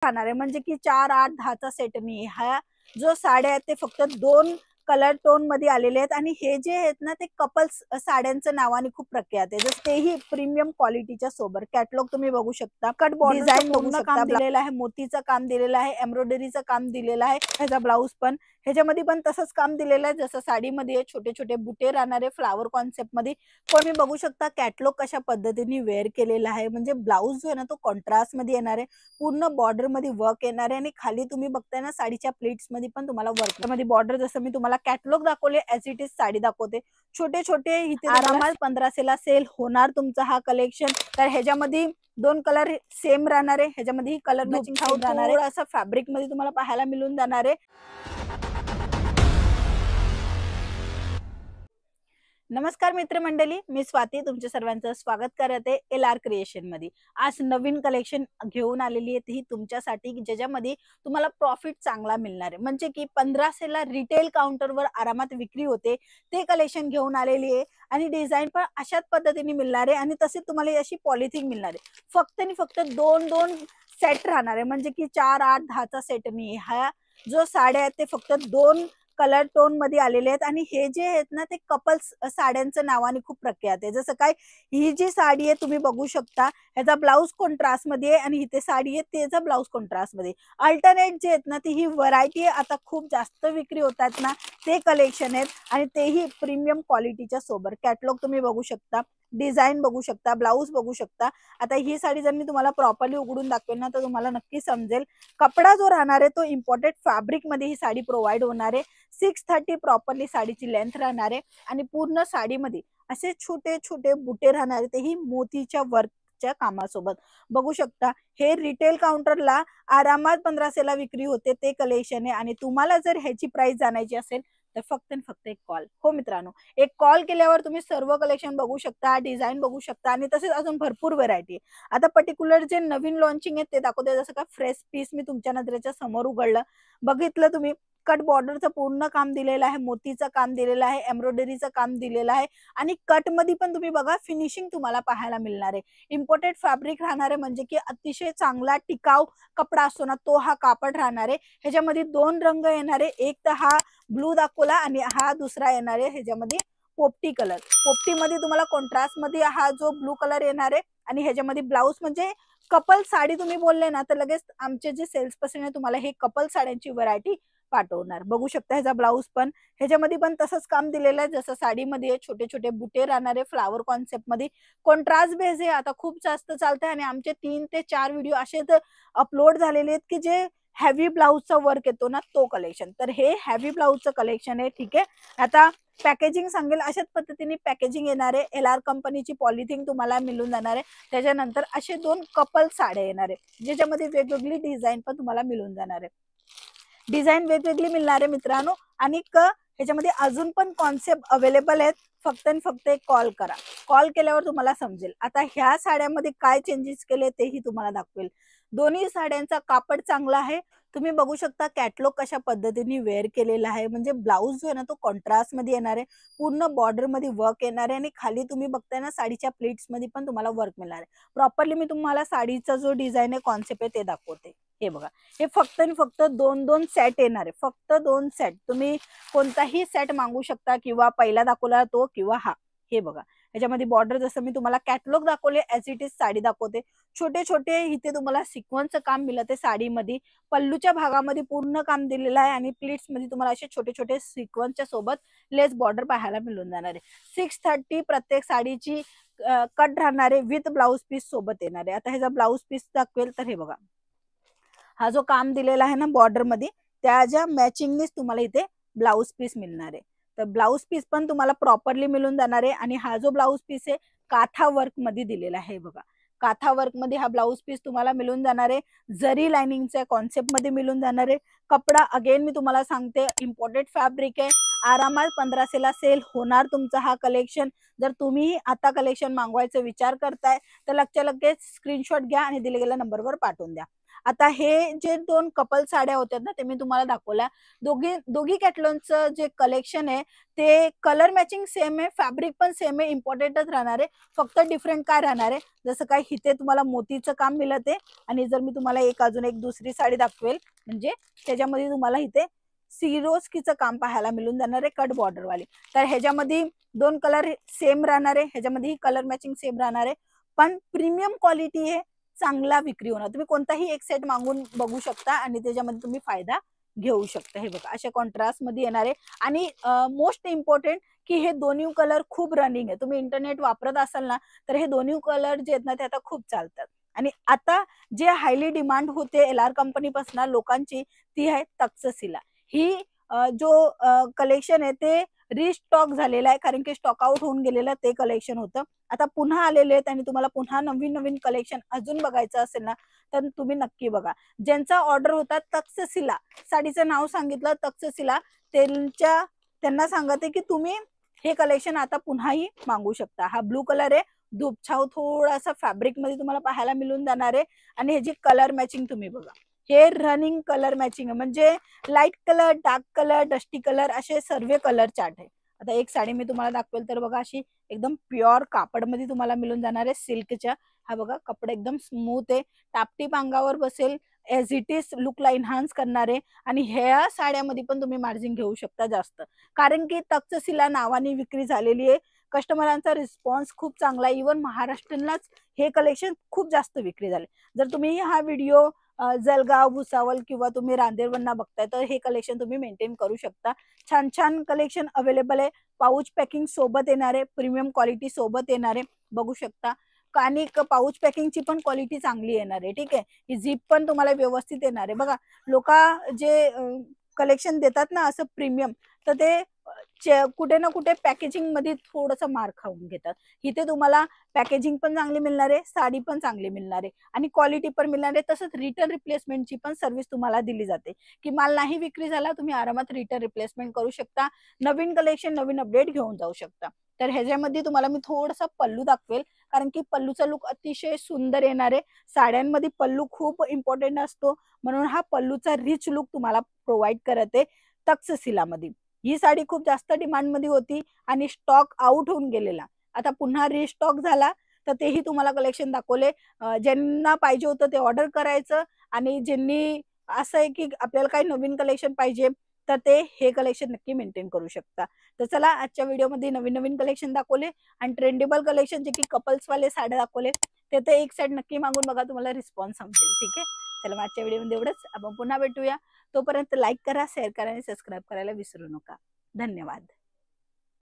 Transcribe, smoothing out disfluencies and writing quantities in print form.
राहणार आहे, म्हणजे की 4, 8, 10चा सेट नाही. हा जो साड्या आहेत ते फक्त 2 कलर टोन मध्ये आलेले आहेत आणि हे जे आहेत ना ते कपल्स साड्यांचं नावाने खूप प्रख्यात आहे. जसं तेही प्रीमियम क्वालिटीच्या सोबत. कॅटलॉग तुम्ही बघू शकता, कट डिझाइन बघू शकता, काम दिलेलं आहे, मोतीचं काम दिलेलं आहे, एम्ब्रॉयडरीचं काम दिलेलं आहे. ह्याचा ब्लाऊज पण ह्याच्यामध्ये पण तसंच काम दिलेलं आहे जसं साडीमध्ये छोटे छोटे बुटे राहणारे फ्लावर कॉन्सेप्ट मध्ये. पण मी बघू शकता कॅटलॉग कशा पद्धतीने वेअर केलेला आहे. म्हणजे ब्लाऊज जो आहे ना तो कॉन्ट्रास्ट मध्ये येणार आहे, पूर्ण बॉर्डर मध्ये वर्क येणार आहे आणि खाली तुम्ही बघताय ना साडीच्या प्लेट्स मध्ये पण तुम्हाला वर्क मध्ये बॉर्डर. जसं मी तुम्हाला कॅटलॉग दाखवले ॲज इट इज साडी दाखवते. छोटे छोटे इथे आरामात 1500ला सेल होणार तुमचा हा कलेक्शन. तर ह्याच्यामध्ये 2 कलर सेम राहणार आहे, ह्याच्यामध्ये कलर मॅचिंग राहणार आहे, असं फॅब्रिक मध्ये तुम्हाला पाहायला मिळून जाणार आहे. नमस्कार मित्रमंडळी, मी स्वाती तुमच्या सर्वांचं स्वागत करते LR क्रिएशन मध्ये. आज नवीन कलेक्शन घेऊन आलेली आहे ती तुमच्यासाठी, ज्याच्यामध्ये तुम्हाला प्रॉफिट चांगला मिळणार आहे. म्हणजे की 1500ला रिटेल काउंटरवर आरामात विक्री होते ते कलेक्शन घेऊन आलेली आहे आणि डिझाईन पण अशाच पद्धतीने मिळणार आहे आणि तसेच तुम्हाला अशी पॉलिथिंग मिळणार आहे. फक्त आणि फक्त 2 सेट राहणार आहे, म्हणजे की 4, 8, 10चा सेट नाही. हा जो साड्या आहेत ते फक्त 2 कलर टोन मध्ये आलेले आहेत आणि हे जे आहेत ना ते कपल्स साड्यांचं नावाने खूप प्रख्यात आहे. जसं काय ही जी साडी आहे तुम्ही बघू शकता, ह्याचा ब्लाऊज कॉन्ट्रास्ट मध्ये आहे आणि इथे साडी आहे त्याचा ब्लाऊज कॉन्ट्रास्ट मध्ये. अल्टरनेट जे आहेत ना ती ही व्हरायटी आता खूप जास्त विक्री होतात ना ते कलेक्शन आहेत आणि तेही प्रीमियम क्वालिटीच्या सोबत. कॅटलॉग तुम्ही बघू शकता, डिझाईन बघू शकता, ब्लाऊज बघू शकता. आता ही साडी जर मी तुम्हाला प्रॉपरली उघडून दाखवेल ना तर तुम्हाला नक्की समजेल. कपडा जो राहणार आहे तो इम्पोर्टेड फॅब्रिक मध्ये ही साडी प्रोव्हाइड होणार आहे. 630 प्रॉपरली साडीची लेंथ राहणार आहे आणि पूर्ण साडीमध्ये असे छोटे छोटे बुटे राहणार आहे, तेही मोतीच्या वर्कच्या कामासोबत. बघू शकता हे रिटेल काउंटरला आरामात 1500ला विक्री होते ते कलेक्शन आहे आणि तुम्हाला जर ह्याची प्राइस जाणायची असेल तर फक्त आणि फक्त एक कॉल. हो मित्रांनो, एक कॉल केल्यावर तुम्ही सर्व कलेक्शन बघू शकता, डिझाईन बघू शकता आणि तसेच अजून भरपूर व्हरायटी आहे. आता पर्टिक्युलर जे नवीन लॉन्चिंग आहे ते दाखवते. जसं का फ्रेश पीस मी तुमच्या नजरेच्या समोर उघडलं, बघितलं तुम्ही, कट बॉर्डरचं पूर्ण काम दिलेलं आहे, मोतीचं काम दिलेलं आहे, एम्ब्रॉयडरीचं काम दिलेलं आहे आणि कट मध्ये पण तुम्ही बघा फिनिशिंग तुम्हाला पाहायला मिळणार आहे. इम्पोर्टेड फॅब्रिक राहणार आहे, म्हणजे की अतिशय चांगला टिकाऊ कपडा असतो ना तो हा कापड राहणार आहे. ह्याच्यामध्ये 2 रंग येणार आहे, एक तर हा ब्लू दाखवला आणि हा दुसरा येणार आहे ह्याच्यामध्ये पोपटी कलर. पोपटी मध्ये तुम्हाला कॉन्ट्रास्ट मध्ये हा जो ब्लू कलर येणार आहे आणि ह्याच्यामध्ये ब्लाऊज म्हणजे कपल साडी तुम्ही बोलले ना तर लगेच आमचे जे सेल्स पर्सन आहे तुम्हाला हे कपल साड्यांची व्हरायटी पाठवणार. बघू शकता ह्याचा ब्लाऊज पण ह्याच्यामध्ये पण तसंच काम दिलेलं आहे जसं साडीमध्ये छोटे छोटे बुटे राहणारे फ्लावर कॉन्सेप्ट मध्ये. कॉन्ट्रास्ट बेस हे आता खूप जास्त चालतंय आणि आमचे 3 ते 4 व्हिडिओ असे तर अपलोड झालेले आहेत की जे हेवी ब्लाऊजचा वर्क येतो ना तो कलेक्शन. तर हे हेवी ब्लाऊजचं कलेक्शन आहे. ठीक आहे, आता पॅकेजिंग सांगेल अशाच पद्धतीने पॅकेजिंग येणार आहे. LR कंपनीची पॉलिथिंग तुम्हाला मिळून जाणार आहे. त्याच्यानंतर असे 2 कपल साड्या येणार आहे ज्याच्यामध्ये वेगवेगळी डिझाईन पण तुम्हाला मिळून जाणार आहे. डिझाईन वेगवेगळी मिळणार आहे मित्रांनो आणि ह्याच्यामध्ये अजून पण कॉन्सेप्ट अवेलेबल आहेत. फक्त आणि फक्त एक कॉल करा, कॉल केल्यावर तुम्हाला समजेल. आता ह्या साड्यामध्ये काय चेंजेस केले तेही तुम्हाला दाखवेल. दोन्ही साड्यांचा कापड चांगला आहे. तुम्ही बघू शकता कॅटलॉग कशा पद्धतीने वेअर केलेला आहे. म्हणजे ब्लाऊज जो आहे ना तो कॉन्ट्रास्ट मध्ये येणार आहे, पूर्ण बॉर्डर मध्ये वर्क येणार आहे आणि खाली तुम्ही बघताय ना साडीच्या प्लेट्स मध्ये पण तुम्हाला वर्क मिळणार आहे. प्रॉपरली मी तुम्हाला साडीचा जो डिझाईन आहे कॉन्सेप्ट आहे ते दाखवते. हे बघा, हे फक्त आणि फक्त 2 सेट येणार आहे. फक्त 2 सेट, तुम्ही कोणताही सेट मागू शकता किंवा पहिला दाखवला तो किंवा हा. हे बघा ह्याच्यामध्ये बॉर्डर जसं मी तुम्हाला कॅटलॉग दाखवले ॲज इट इज साडी दाखवते. छोटे छोटे इथे तुम्हाला सिक्वेन्सचं काम मिळते साडीमध्ये. पल्लूच्या भागामध्ये पूर्ण काम दिलेलं आहे आणि प्लीट्स मध्ये तुम्हाला असे छोटे छोटे सिक्वेन्सच्या सोबत लेस बॉर्डर पाहायला मिळून जाणार आहे. 630 प्रत्येक साडीची कट राहणार आहे विथ ब्लाऊज पीस सोबत येणार आहे. आता ह्याचा ब्लाऊज पीस दाखवेल तर हे बघा, हा जो काम दिलेला आहे ना बॉर्डर मध्ये त्याच्या मॅचिंगनेच तुम्हाला इथे ब्लाऊज पीस मिळणार आहे. तर ब्लाऊज पीस पण तुम्हाला प्रॉपरली मिळून जाणार आहे आणि हा जो ब्लाऊज पीस आहे काथा वर्क मध्ये दिलेला आहे. बघा काथा वर्क मध्ये हा ब्लाऊज पीस तुम्हाला मिळून जाणार आहे. जरी लाइनिंगच्या कॉन्सेप्ट मध्ये मिळून जाणार आहे. कपडा अगेन मी तुम्हाला सांगते इम्पोर्टेड फॅब्रिक आहे. आरामात 1500ला सेल होणार तुमचा हा कलेक्शन. जर तुम्ही आता कलेक्शन मागवायचा विचार करताय तर लगेच स्क्रीनशॉट घ्या आणि दिले गेल्या नंबरवर पाठवून द्या. आता हे जे 2 कपल साड्या होत्या ना ते मी तुम्हाला दाखवल्या. दोघी कॅटलॉनचं जे कलेक्शन आहे ते कलर मॅचिंग सेम आहे, फॅब्रिक पण सेम आहे, इम्पॉर्टंटच राहणार आहे. फक्त डिफरंट काय राहणार आहे, जसं काय इथे तुम्हाला मोतीचं काम मिळत आहे आणि जर मी तुम्हाला अजून एक दुसरी साडी दाखवेल म्हणजे त्याच्यामध्ये तुम्हाला इथे सिरोस्कीचं काम पाहायला मिळून जाणार आहे, कट बॉर्डर वाली. तर ह्याच्यामध्ये 2 कलर सेम राहणार आहे, ह्याच्यामध्ये कलर मॅचिंग सेम राहणार आहे, पण प्रीमियम क्वालिटी आहे, चांगला विक्री होणार. तुम्ही कोणताही एक सेट मागून बघू शकता आणि त्याच्यामध्ये तुम्ही फायदा घेऊ शकता. हे बघा अशा कॉन्ट्रास्ट मध्ये येणार आहे आणि मोस्ट इम्पॉर्टंट की हे दोन्ही कलर खूप रनिंग आहे. तुम्ही इंटरनेट वापरत असाल ना तर हे दोन्ही कलर जे आहेत ना ते आता खूप चालतात. आणि आता जे हायली डिमांड होते LR कंपनीपासून लोकांची ती आहे तक्षशिला. ही जो कलेक्शन आहे ते रिस्टॉक झालेलं आहे, कारण की स्टॉक आउट होऊन गेलेलं ते कलेक्शन होतं. आता पुन्हा आलेले आहेत आणि तुम्हाला पुन्हा नवीन नवीन कलेक्शन अजून बघायचं असेल ना तर तुम्ही नक्की बघा. ज्यांचा ऑर्डर होता तक्षशिला, साडीचं नाव सांगितलं तक्षशिला, त्यांना सांगते की तुम्ही हे कलेक्शन आता पुन्हाही मागू शकता. हा ब्लू कलर आहे, धूपछाव थोडासा फॅब्रिक मध्ये तुम्हाला पाहायला मिळून जाणार आहे आणि ह्याची कलर मॅचिंग तुम्ही बघा. हे रनिंग कलर मॅचिंग आहे, म्हणजे light colour, dark colour, dusty colour असे सर्व कलर चार्ट आहे. आता एक साडी मी तुम्हाला दाखवेल तर बघा अशी एकदम प्युअर कापड मध्ये तुम्हाला मिळून जाणार आहे सिल्कच्या. हा बघा कपडा एकदम स्मूथ आहे, टापटीप अंगावर बसेल, एज इट इज लुकला इन्हान्स करणारे. आणि ह्या साड्यामध्ये पण तुम्ही मार्जिन घेऊ शकता जास्त, कारण की तक्षशिला नावाने विक्री झालेली आहे. कस्टमरांचा रिस्पॉन्स खूप चांगला आहे. इव्हन महाराष्ट्रालाच हे कलेक्शन खूप जास्त विक्री झाले. जर तुम्ही हा व्हिडिओ जळगाव, भुसावळ किंवा तुम्ही रांदेरवरना बघताय तर हे कलेक्शन तुम्ही मेंटेन करू शकता. छान छान कलेक्शन अवेलेबल आहे. पाऊच पॅकिंग सोबत येणार आहे, प्रीमियम क्वालिटी सोबत येणार आहे, बघू शकता. आणि पाऊच पॅकिंगची पण क्वालिटी चांगली येणार आहे. ठीक आहे, ही झिप पण तुम्हाला व्यवस्थित येणार आहे. बघा लोक जे कलेक्शन देतात ना असं प्रीमियम, तर ते कुठे ना कुठे पॅकेजिंग मध्ये थोडस मार खाऊन घेतात. इथे तुम्हाला पॅकेजिंग पण चांगली मिळणार आहे, साडी पण चांगली मिळणार आहे आणि क्वालिटी पण मिळणार आहे. तसंच रिटर्न रिप्लेसमेंटची पण सर्व्हिस तुम्हाला दिली जाते, की माल नाही विक्री झाला तुम्ही आरामात रिटर्न रिप्लेसमेंट करू शकता, नवीन कलेक्शन नवीन अपडेट घेऊन जाऊ शकता. तर ह्याच्यामध्ये तुम्हाला मी थोडासा पल्लू दाखवेल, कारण की पल्लूचा लुक अतिशय सुंदर येणार आहे. साड्यांमध्ये पल्लू खूप इम्पॉर्टंट असतो, म्हणून हा पल्लूचा रिच लुक तुम्हाला प्रोव्हाइड करत आहे तक्षशिलामध्ये. ही साडी खूप जास्त डिमांड मध्ये होती आणि स्टॉक आउट होऊन गेलेला, आता पुन्हा रिस्टॉक झाला. तर तेही तुम्हाला कलेक्शन दाखवले. ज्यांना पाहिजे होतं ते ऑर्डर करायचं आणि ज्यांनी असं आहे की आपल्याला काही नवीन कलेक्शन पाहिजे तर ते हे कलेक्शन नक्की मेंटेन करू शकता. तर चला आजच्या व्हिडिओमध्ये नवीन नवीन कलेक्शन दाखवले आणि ट्रेंडेबल कलेक्शन जे की कपल्स वाले साड्या दाखवले, ते तर एक साईड नक्की मागून बघा, तुम्हाला रिस्पॉन्स समजेल. ठीक आहे, चला आजच्या व्हिडिओमध्ये एवढंच, आपण पुन्हा भेटूया. तोपर्यंत लाईक करा, शेअर करा आणि सबस्क्राईब करायला विसरू नका. धन्यवाद.